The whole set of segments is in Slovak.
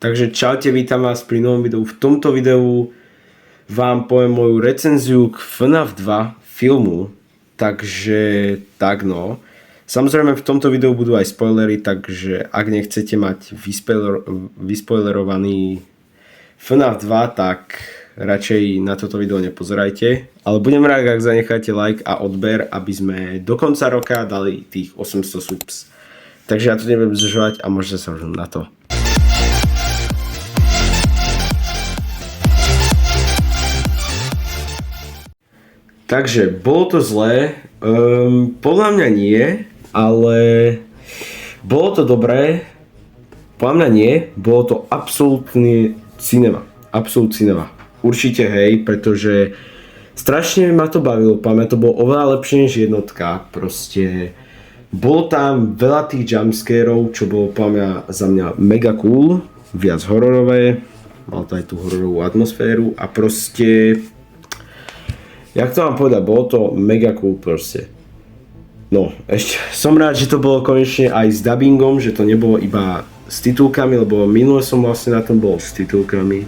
Takže čaute, vítam vás pri novom videu. V tomto videu vám poviem moju recenziu k FNAF 2 filmu. Takže tak no. Samozrejme v tomto videu budú aj spoilery, takže ak nechcete mať vyspoilerovaný FNAF 2, tak radšej na toto video nepozerajte. Ale budem rád, ak zanecháte like a odber, aby sme do konca roka dali tých 800 subs. Takže ja to nebudem zdržovať a môžete sa už na to. Takže bolo to zlé, podľa mňa nie, ale bolo to dobré, podľa mňa nie, bolo to absolútne cinema, určite hej, pretože strašne ma to bavilo, podľa mňa to bolo oveľa lepšie než jednotka, proste bolo tam veľa tých jumpscarov, čo bolo podľa mňa za mňa mega cool, viac hororové, mal to aj tú hororovú atmosféru a proste jak to mám povedať, bolo to mega cool proste. No, ešte som rád, že to bolo konečne aj s dubbingom, že to nebolo iba s titulkami, lebo minule som vlastne na tom bol s titulkami.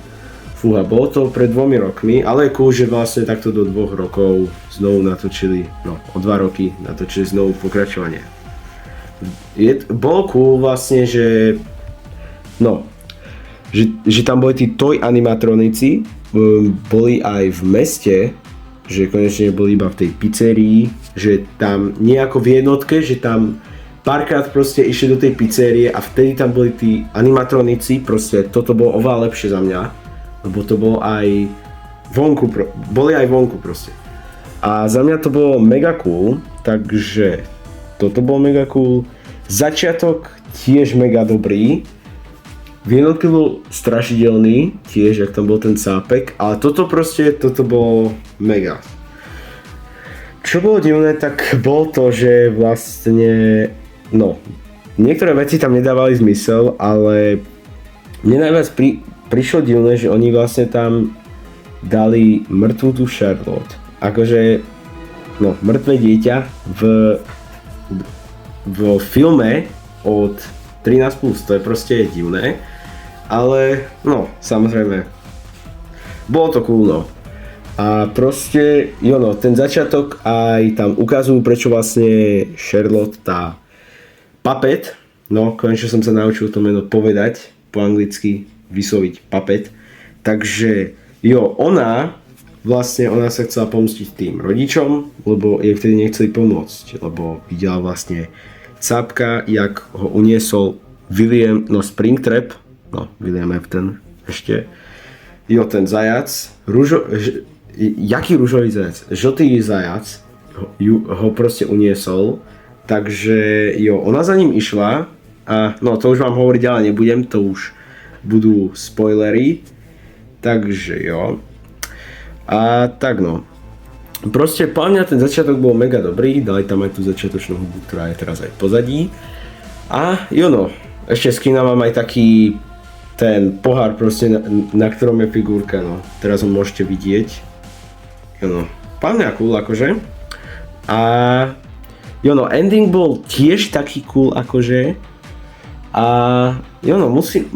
Fúha, bolo to pred 2 rokmi, ale je cool, že vlastne takto do 2 rokov znovu natočili, no o 2 roky natočili znovu pokračovanie. Bolo cool vlastne, že no, že tam boli tí toy animatronici, boli aj v meste, že konečne boli iba v tej pizzerii, že tam nejako v jednotke, že tam párkrát proste išli do tej pizzerie a vtedy tam boli tí animatronici, proste toto bolo oveľa lepšie za mňa, lebo to bolo aj vonku, boli aj vonku proste. A za mňa to bolo mega cool, takže toto bolo mega cool. Začiatok tiež mega dobrý. V jednotke bol strašidelný, tiež, jak tam bol ten cápek, ale toto bolo mega. Čo bolo divné, tak bolo to, že vlastne, no, niektoré veci tam nedávali zmysel, ale mne najviac prišlo divné, že oni vlastne tam dali mŕtvu tú Charlotte. Akože, no, mŕtve dieťa v filme od 13+, to je proste divné. Ale, no, samozrejme, bolo to cool, no. A proste, ten začiatok aj tam ukazujú, prečo vlastne Charlotte, tá Puppet, no, konečne som sa naučil to meno povedať, po anglicky vysloviť Puppet. Takže, ona sa chcela pomstiť tým rodičom, lebo jej vtedy nechceli pomôcť, lebo videla vlastne cápka, jak ho uniesol William, no Springtrap, no William Afton ešte, ten zajac, jaký ružový zajac? Žltý zajac ho proste uniesol, takže ona za ním išla a no to už vám hovoriť ďalej nebudem, to už budú spoilery, takže a tak no. Proste podľa mňa ten začiatok bol mega dobrý, dali tam aj tú začiatočnú hudbu, ktorá je teraz aj pozadí. A ešte z kina mám aj taký ten pohár proste, na ktorom je figurka, no. Teraz ho môžete vidieť. Podľa mňa cool akože. A ending bol tiež taký cool akože. A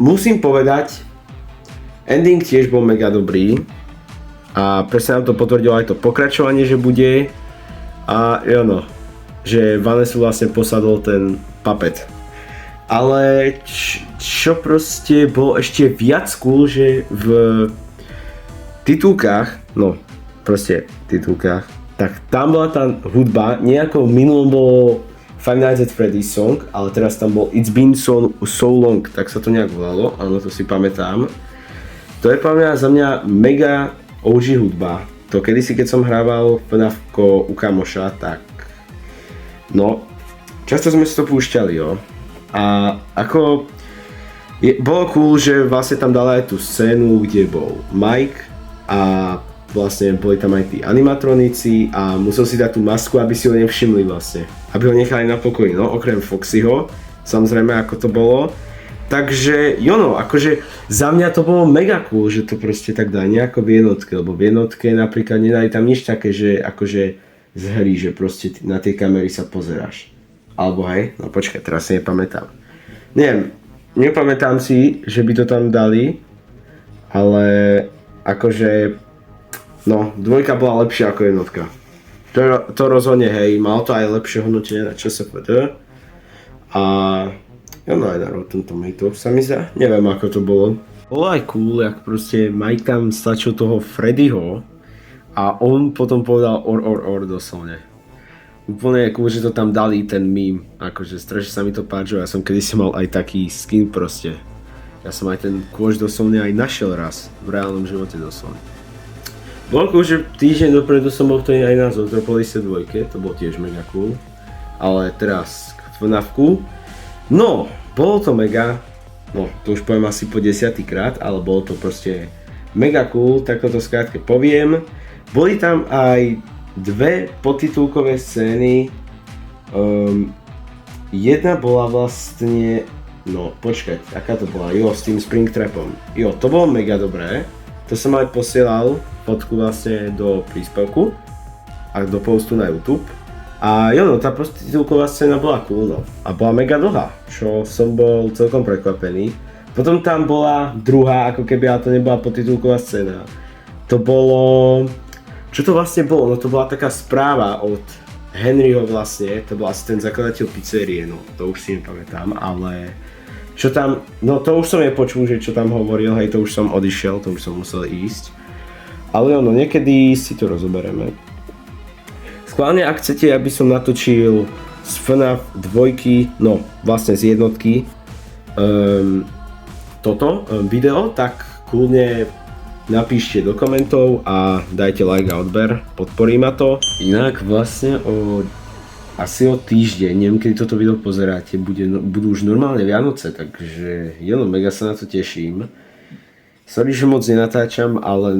musím povedať, ending tiež bol mega dobrý. A presne nám to potvrdilo aj to pokračovanie, že bude. A že Vanessa vlastne posadol ten Puppet. Ale čo proste bolo ešte viac cool, že v titulkách, tak tam bola tá hudba, nejako v minulom bolo Five Nights at Freddy's song, ale teraz tam bol It's Been So Long, tak sa to nejak volalo, áno, to si pamätám. To je za mňa mega OG hudba. To kedysi, keď som hrával FNAFko u kamoša, tak často sme si to púšťali, A ako bolo cool, že vlastne tam dala aj tú scénu, kde bol Mike a vlastne boli tam aj tí animatronici a musel si dať tú masku, aby si ho nevšimli vlastne. Aby ho nechali na pokoji, okrem Foxyho, samozrejme ako to bolo. Takže, akože za mňa to bolo mega cool, že to proste tak dá nejako v jednotke, lebo v jednotke napríklad nedali tam nič také, že akože z hry, že proste na tej kamery sa pozeráš. Alebo hej, počkaj, teraz si nepamätám. Neviem, nepamätám si, že by to tam dali, ale akože, no, dvojka bola lepšia ako jednotka. To rozhodne, hej, mal to aj lepšie hodnotenie na ČSFD. A no aj na Rotten Tomatoes sa mi zdá, neviem ako to bolo. Bolo aj cool, jak proste Mike tam stlačil toho Freddyho a on potom povedal or doslovne. Úplne cool, že to tam dali ten meme, akože strašne sa mi to páčilo, ja som kedysi mal aj taký skin proste. Ja som aj ten kôž doslovne aj našiel raz, v reálnom živote doslovne. Bolo cool, že týždeň dopredu som bol ktorý aj na Zootropolise 2, to bolo tiež mega cool. Ale teraz k FNAFku. No, bolo to mega, no to už poviem asi po 10. krát, ale bolo to proste mega cool, tak to skrátke poviem. Boli tam aj dve podtitulkové scény. Jedna bola vlastne, no počkať, aká to bola, jo, s tým Springtrapom. Jo, to bolo mega dobré. To som aj posielal fotku vlastne do príspevku a do postu na YouTube. A jo, no, tá podtitulková scéna bola cool, no. A bola mega dlhá, čo som bol celkom prekvapený. Potom tam bola druhá, ako keby, ale to nebola podtitulková scéna. To bolo... Čo to vlastne bolo? No to bola taká správa od Henryho vlastne, to bol asi ten zakladateľ pizzerie, no to už si nepamätám, ale... Čo tam, no to už som nepočul, že čo tam hovoril, hej, to už som odišiel, to už som musel ísť. Ale ono, niekedy si to rozoberieme. Schválne, ak chcete, aby som natočil z FNAF 2, no vlastne z jednotky, toto video, tak kľudne napíšte do komentov a dajte like a odber, podporí ma to. Inak vlastne asi o týždeň, neviem kedy toto video pozeráte, budú už normálne Vianoce, takže mega sa na to teším. Sorry, že moc nenatáčam, ale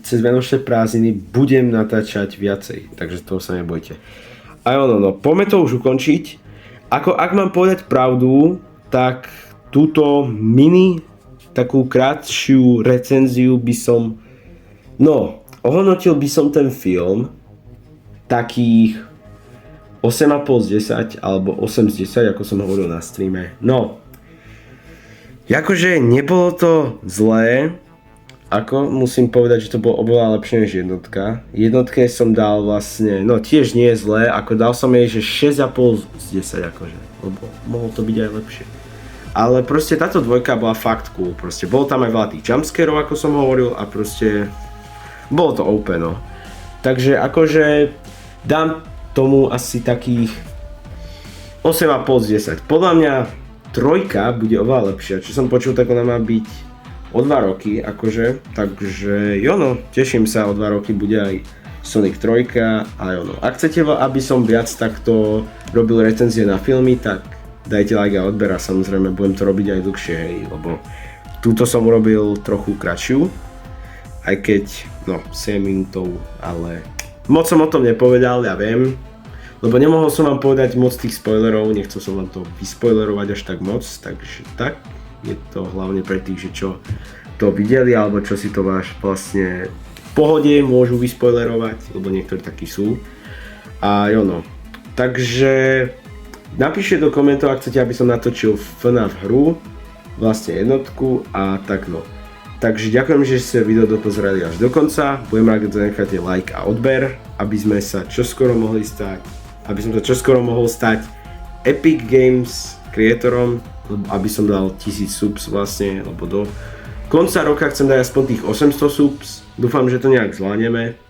cez Vianočné prázdniny budem natáčať viacej, takže toho sa nebojte. A no, poďme to už ukončiť. Ak mám povedať pravdu, tak túto takú krátšiu recenziu by som, no, ohodnotil by som ten film takých 8,5 z 10 alebo 8 z 10, ako som hovoril na streame. No, akože nebolo to zlé, ako musím povedať, že to bolo oveľa lepšie než jednotka. Jednotke som dal vlastne, no tiež nie je zlé, ako dal som jej, že 6,5 z 10 akože, lebo mohlo to byť aj lepšie. Ale proste táto dvojka bola fakt cool, proste bolo tam aj veľa tých jumpscarov, ako som hovoril, a proste bolo to open, no. Takže akože dám tomu asi takých 8,5 z 10. Podľa mňa trojka bude oveľa lepšia, čo som počul, tak ona má byť o 2 roky, akože, takže no, teším sa, o 2 roky bude aj Sonic 3 a no. Ak chcete, aby som viac takto robil recenzie na filmy, tak dajte like a odber a samozrejme budem to robiť aj dlhšie, hej, lebo túto som urobil trochu kratšiu, aj keď, no, 7 minútov, ale moc som o tom nepovedal, ja viem, lebo nemohol som vám povedať moc tých spoilerov, nechcel som vám to vyspoilerovať až tak moc, takže tak, je to hlavne pre tých, že čo to videli, alebo čo si to váš vlastne v pohode môžu vyspoilerovať, lebo niektorí takí sú. A no, takže napíšte do komentov, ak chcete, aby som natočil FNAF hru, vlastne jednotku a tak no. Takže ďakujem, že ste video dopozerali až do konca, budem rád, keď zanecháte like a odber, aby sme sa čoskoro mohli stať, aby som sa čoskoro mohol stať Epic Games kreatorom, aby som dal 1000 subs vlastne, lebo do konca roka chcem dať aspoň tých 800 subs, dúfam, že to nejak zvládneme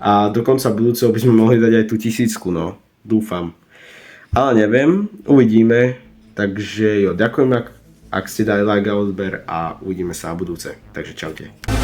a do konca budúceho by sme mohli dať aj tú 1000, no, dúfam. Ale neviem, uvidíme, takže ďakujem, ak ste dali like a odber a uvidíme sa na budúce, takže čaute.